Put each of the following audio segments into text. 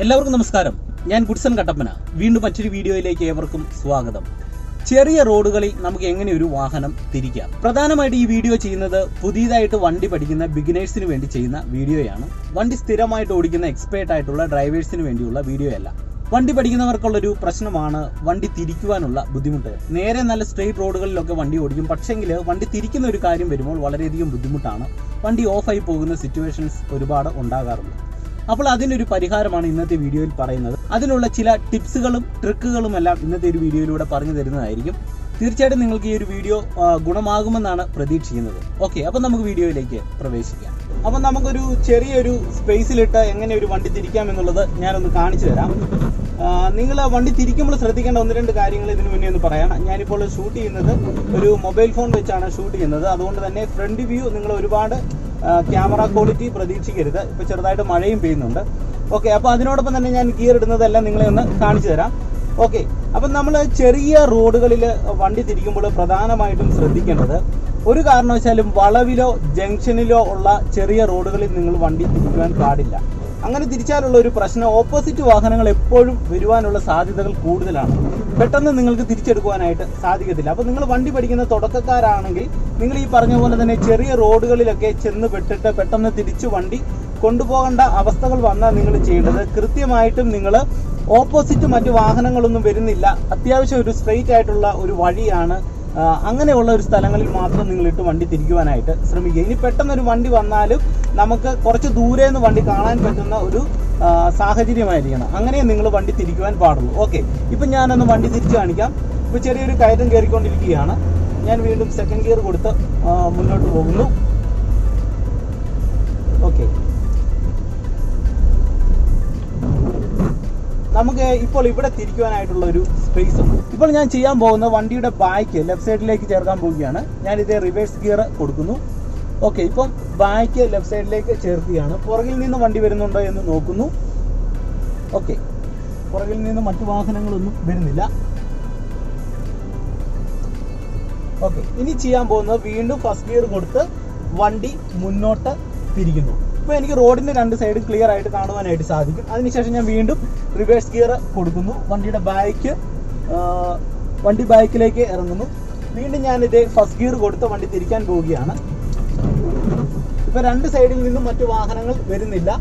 എല്ലാവർക്കും നമസ്കാരം. ഞാൻ ഗുഡ്സൺ കട്ടപ്പന. വീണ്ടും മറ്റൊരു വീഡിയോയിലേക്ക് ഏവർക്കും സ്വാഗതം. ചെറിയ റോഡുകളിൽ നമുക്ക് എങ്ങനെ ഒരു വാഹനം തിരിക്കാം? പ്രധാനമായിട്ട് ഈ വീഡിയോ ചെയ്യുന്നത് പുതിയതായിട്ട് വണ്ടി പഠിക്കുന്ന ബിഗിനേഴ്സിന് വേണ്ടി ചെയ്യുന്ന വീഡിയോയാണ്. വണ്ടി സ്ഥിരമായിട്ട് ഓടിക്കുന്ന എക്സ്പേർട്ട് ആയിട്ടുള്ള ഡ്രൈവേഴ്സിന് വേണ്ടിയുള്ള വീഡിയോ അല്ല. വണ്ടി പഠിക്കുന്നവർക്കുള്ളൊരു പ്രശ്നമാണ് വണ്ടി തിരിക്കുവാനുള്ള ബുദ്ധിമുട്ട്. നേരെ നല്ല സ്ട്രെയിറ്റ് റോഡുകളിലൊക്കെ വണ്ടി ഓടിക്കും, പക്ഷെങ്കിൽ വണ്ടി തിരിക്കുന്ന ഒരു കാര്യം വരുമ്പോൾ വളരെയധികം ബുദ്ധിമുട്ടാണ്. വണ്ടി ഓഫായി പോകുന്ന സിറ്റുവേഷൻസ് ഒരുപാട് ഉണ്ടാകാറുണ്ട്. അപ്പോൾ അതിനൊരു പരിഹാരമാണ് ഇന്നത്തെ വീഡിയോയിൽ പറയുന്നത്. അതിനുള്ള ചില ടിപ്സുകളും ട്രിക്കുകളും എല്ലാം ഇന്നത്തെ ഒരു വീഡിയോയിലൂടെ പറഞ്ഞു തരുന്നതായിരിക്കും. തീർച്ചയായിട്ടും നിങ്ങൾക്ക് ഈ ഒരു വീഡിയോ ഗുണമാകുമെന്നാണ് പ്രതീക്ഷിക്കുന്നത്. ഓക്കെ, അപ്പം നമുക്ക് വീഡിയോയിലേക്ക് പ്രവേശിക്കാം. അപ്പം നമുക്കൊരു ചെറിയൊരു സ്പേസിലിട്ട് എങ്ങനെ ഒരു വണ്ടി തിരിക്കാം എന്നുള്ളത് ഞാനൊന്ന് കാണിച്ചു തരാം. നിങ്ങൾ വണ്ടി തിരിക്കുമ്പോൾ ശ്രദ്ധിക്കേണ്ട ഒന്ന് രണ്ട് കാര്യങ്ങൾ ഇതിനു മുന്നേ ഒന്ന് പറയാം. ഞാനിപ്പോൾ ഷൂട്ട് ചെയ്യുന്നത് ഒരു മൊബൈൽ ഫോൺ വെച്ചാണ് ഷൂട്ട് ചെയ്യുന്നത്. അതുകൊണ്ട് തന്നെ ഫ്രണ്ട് വ്യൂ നിങ്ങൾ ഒരുപാട് ക്യാമറ ക്വാളിറ്റി പ്രതീക്ഷിക്കരുത്. ഇപ്പോൾ ചെറുതായിട്ട് മഴയും പെയ്യുന്നുണ്ട്. ഓക്കെ, അപ്പോൾ അതിനോടൊപ്പം തന്നെ ഞാൻ ഗിയർ ഇടുന്നതെല്ലാം നിങ്ങളെ ഒന്ന് കാണിച്ചു തരാം. ഓക്കെ, അപ്പം നമ്മൾ ചെറിയ റോഡുകളിൽ വണ്ടി തിരിക്കുമ്പോൾ പ്രധാനമായിട്ടും ശ്രദ്ധിക്കേണ്ടത്, ഒരു കാരണവശാലും വളവിലോ ജംഗ്ഷനിലോ ഉള്ള ചെറിയ റോഡുകളിൽ നിങ്ങൾ വണ്ടി തിരിക്കുവാൻ പാടില്ല. അങ്ങനെ തിരിച്ചാലുള്ള ഒരു പ്രശ്നം, ഓപ്പോസിറ്റ് വാഹനങ്ങൾ എപ്പോഴും വരുവാനുള്ള സാധ്യതകൾ കൂടുതലാണ്. പെട്ടെന്ന് നിങ്ങൾക്ക് തിരിച്ചെടുക്കുവാനായിട്ട് സാധിക്കത്തില്ല. അപ്പോൾ നിങ്ങൾ വണ്ടി പഠിക്കുന്ന തുടക്കക്കാരാണെങ്കിൽ നിങ്ങൾ ഈ പറഞ്ഞ പോലെ തന്നെ ചെറിയ റോഡുകളിലൊക്കെ ചെന്ന് പെട്ടിട്ട് പെട്ടെന്ന് തിരിച്ച് വണ്ടി കൊണ്ടുപോകേണ്ട അവസ്ഥകൾ വന്നാൽ നിങ്ങൾ ചെയ്യേണ്ടത്, കൃത്യമായിട്ടും നിങ്ങൾ ഓപ്പോസിറ്റ് മറ്റു വാഹനങ്ങളൊന്നും വരുന്നില്ല, അത്യാവശ്യം ഒരു സ്ട്രെയിറ്റ് ആയിട്ടുള്ള ഒരു വഴിയാണ്, അങ്ങനെയുള്ള ഒരു സ്ഥലങ്ങളിൽ മാത്രം നിങ്ങളിട്ട് വണ്ടി തിരിക്കുവാനായിട്ട് ശ്രമിക്കുക. ഇനി പെട്ടെന്നൊരു വണ്ടി വന്നാലും നമുക്ക് കുറച്ച് ദൂരെ നിന്ന് വണ്ടി കാണാൻ പറ്റുന്ന ഒരു സാഹചര്യമായിരിക്കണം. അങ്ങനെ നിങ്ങൾ വണ്ടി തിരിക്കുവാൻ പാടുള്ളൂ. ഓക്കെ, ഇപ്പം ഞാനൊന്ന് വണ്ടി തിരിച്ച് കാണിക്കാം. ഇപ്പോൾ ചെറിയൊരു കയറ്റം കയറിക്കൊണ്ടിരിക്കുകയാണ്. ഞാൻ വീണ്ടും സെക്കൻഡ് ഗിയർ കൊടുത്ത് മുന്നോട്ട് പോകുന്നു. ഓക്കെ, നമുക്ക് ഇപ്പോൾ ഇവിടെ തിരിക്കുവാനായിട്ടുള്ള ഒരു സ്പേസ് ഉണ്ട്. ഇപ്പോൾ ഞാൻ ചെയ്യാൻ പോകുന്ന വണ്ടിയുടെ ബാക്ക് ലെഫ്റ്റ് സൈഡിലേക്ക് ചേർക്കാൻ പോവുകയാണ്. ഞാനിത് റിവേഴ്സ് ഗിയർ കൊടുക്കുന്നു. ഓക്കെ, ഇപ്പം ബാക്ക് ലെഫ്റ്റ് സൈഡിലേക്ക് ചേർക്കുകയാണ്. പുറകിൽ നിന്ന് വണ്ടി വരുന്നുണ്ടോ എന്ന് നോക്കുന്നു. ഓക്കെ, പുറകിൽ നിന്ന് മറ്റു വാഹനങ്ങളൊന്നും വരുന്നില്ല. ഓക്കെ, ഇനി ചെയ്യാൻ പോകുന്നത് വീണ്ടും ഫസ്റ്റ് ഗിയർ കൊടുത്ത് വണ്ടി മുന്നോട്ട് തിരിക്കുന്നു. ഇപ്പോൾ എനിക്ക് റോഡിൻ്റെ രണ്ട് സൈഡും ക്ലിയർ ആയിട്ട് കാണുവാനായിട്ട് സാധിക്കും. അതിനുശേഷം ഞാൻ വീണ്ടും റിവേഴ്സ് ഗിയർ കൊടുക്കുന്നു. വണ്ടി ബാക്കിലേക്ക് ഇറങ്ങുന്നു. വീണ്ടും ഞാനിത് ഫസ്റ്റ് ഗിയർ കൊടുത്ത് വണ്ടി തിരിക്കാൻ പോവുകയാണ്. ഇപ്പോൾ രണ്ട് സൈഡിൽ നിന്നും മറ്റു വാഹനങ്ങൾ വരുന്നില്ല,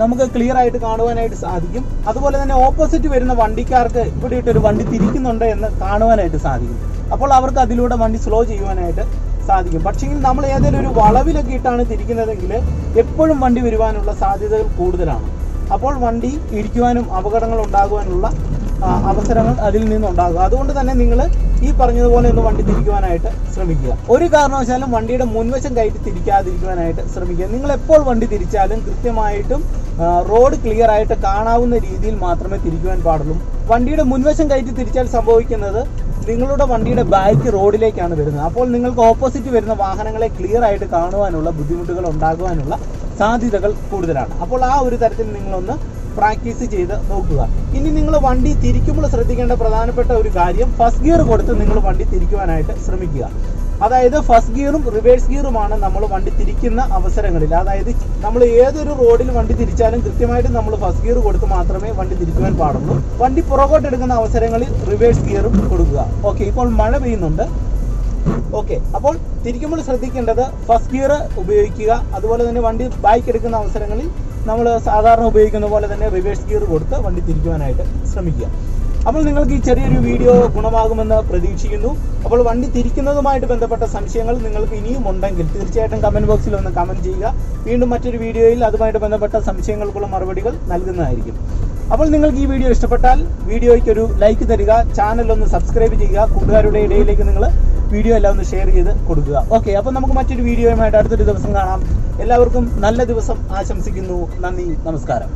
നമുക്ക് ക്ലിയർ ആയിട്ട് കാണുവാനായിട്ട് സാധിക്കും. അതുപോലെ തന്നെ ഓപ്പോസിറ്റ് വരുന്ന വണ്ടിക്കാർക്ക് ഇവിടെ ഇട്ടൊരു വണ്ടി തിരിക്കുന്നുണ്ട് എന്ന് കാണുവാനായിട്ട് സാധിക്കും. അപ്പോൾ അവർക്ക് അതിലൂടെ വണ്ടി സ്ലോ ചെയ്യുവാനായിട്ട് സാധിക്കും. പക്ഷെങ്കിൽ നമ്മൾ ഏതെങ്കിലും ഒരു വളവിലൊക്കെ ഇട്ടാണ് തിരിക്കുന്നതെങ്കിൽ എപ്പോഴും വണ്ടി വരുവാനുള്ള സാധ്യതകൾ കൂടുതലാണ്. അപ്പോൾ വണ്ടി ഇടിക്കുവാനും അപകടങ്ങൾ ഉണ്ടാകുവാനുള്ള അവസരങ്ങൾ അതിൽ നിന്നുണ്ടാകും. അതുകൊണ്ട് തന്നെ നിങ്ങൾ ഈ പറഞ്ഞതുപോലെ ഒന്ന് വണ്ടി തിരിക്കുവാനായിട്ട് ശ്രമിക്കുക. ഒരു കാരണവശാലും വണ്ടിയുടെ മുൻവശം കയറ്റി തിരിക്കാതിരിക്കുവാനായിട്ട് ശ്രമിക്കുക. നിങ്ങൾ എപ്പോൾ വണ്ടി തിരിച്ചാലും കൃത്യമായിട്ടും റോഡ് ക്ലിയർ ആയിട്ട് കാണാവുന്ന രീതിയിൽ മാത്രമേ തിരിക്കുവാൻ പാടുള്ളൂ. വണ്ടിയുടെ മുൻവശം കയറ്റി തിരിച്ചാൽ സംഭവിക്കുന്നത്, നിങ്ങളുടെ വണ്ടിയുടെ ബാക്ക് റോഡിലേക്കാണ് വരുന്നത്. അപ്പോൾ നിങ്ങൾക്ക് ഓപ്പോസിറ്റ് വരുന്ന വാഹനങ്ങളെ ക്ലിയർ ആയിട്ട് കാണുവാനുള്ള ബുദ്ധിമുട്ടുകൾ ഉണ്ടാകുവാനുള്ള സാധ്യതകൾ കൂടുതലാണ്. അപ്പോൾ ആ ഒരു തരത്തിൽ നിങ്ങളൊന്ന് പ്രാക്ടീസ് ചെയ്ത് നോക്കുക. ഇനി നിങ്ങൾ വണ്ടി തിരിക്കുമ്പോൾ ശ്രദ്ധിക്കേണ്ട പ്രധാനപ്പെട്ട ഒരു കാര്യം, ഫസ്റ്റ് ഗിയർ കൊടുത്ത് നിങ്ങൾ വണ്ടി തിരിക്കുവാനായിട്ട് ശ്രമിക്കുക. അതായത് ഫസ്റ്റ് ഗിയറും റിവേഴ്സ് ഗിയറുമാണ് നമ്മൾ വണ്ടി തിരിക്കുന്ന അവസരങ്ങളിൽ. അതായത് നമ്മൾ ഏതൊരു റോഡിൽ വണ്ടി തിരിച്ചാലും കൃത്യമായിട്ട് നമ്മൾ ഫസ്റ്റ് ഗിയർ കൊടുത്ത് മാത്രമേ വണ്ടി തിരിക്കുവാൻ പാടുള്ളൂ. വണ്ടി പുറകോട്ട് എടുക്കുന്ന അവസരങ്ങളിൽ റിവേഴ്സ് ഗിയറും കൊടുക്കുക. ഓക്കെ, ഇപ്പോൾ മഴ പെയ്യുന്നുണ്ട്. ഓക്കെ, അപ്പോൾ തിരിക്കുമ്പോൾ ശ്രദ്ധിക്കേണ്ടത് ഫസ്റ്റ് ഗിയർ ഉപയോഗിക്കുക. അതുപോലെ തന്നെ വണ്ടി ബാക്ക് എടുക്കുന്ന അവസരങ്ങളിൽ നമ്മൾ സാധാരണ ഉപയോഗിക്കുന്ന പോലെ തന്നെ റിവേഴ്സ് ഗിയർ കൊടുത്ത് വണ്ടി തിരിക്കുവാനായിട്ട് ശ്രമിക്കുക. അപ്പോൾ നിങ്ങൾക്ക് ഈ ചെറിയൊരു വീഡിയോ ഗുണമാകുമെന്ന് പ്രതീക്ഷിക്കുന്നു. അപ്പോൾ വണ്ടി തിരിക്കുന്നതുമായിട്ട് ബന്ധപ്പെട്ട സംശയങ്ങൾ നിങ്ങൾക്ക് ഇനിയും ഉണ്ടെങ്കിൽ തീർച്ചയായിട്ടും കമൻറ്റ് ബോക്സിൽ ഒന്ന് കമൻറ്റ് ചെയ്യുക. വീണ്ടും മറ്റൊരു വീഡിയോയിൽ അതുമായിട്ട് ബന്ധപ്പെട്ട സംശയങ്ങൾക്കുള്ള മറുപടികൾ നൽകുന്നതായിരിക്കും. അപ്പോൾ നിങ്ങൾക്ക് ഈ വീഡിയോ ഇഷ്ടപ്പെട്ടാൽ വീഡിയോയ്ക്ക് ഒരു ലൈക്ക് തരിക, ചാനൽ ഒന്ന് സബ്സ്ക്രൈബ് ചെയ്യുക, കൂട്ടുകാരുടെ ഇടയിലേക്ക് നിങ്ങൾ വീഡിയോ എല്ലാം ഒന്ന് ഷെയർ ചെയ്ത് കൊടുക്കുക. ഓക്കെ, അപ്പോൾ നമുക്ക് മറ്റൊരു വീഡിയോയുമായിട്ട് അടുത്തൊരു ദിവസം കാണാം. എല്ലാവർക്കും നല്ല ദിവസം ആശംസിക്കുന്നു. നന്ദി, നമസ്കാരം.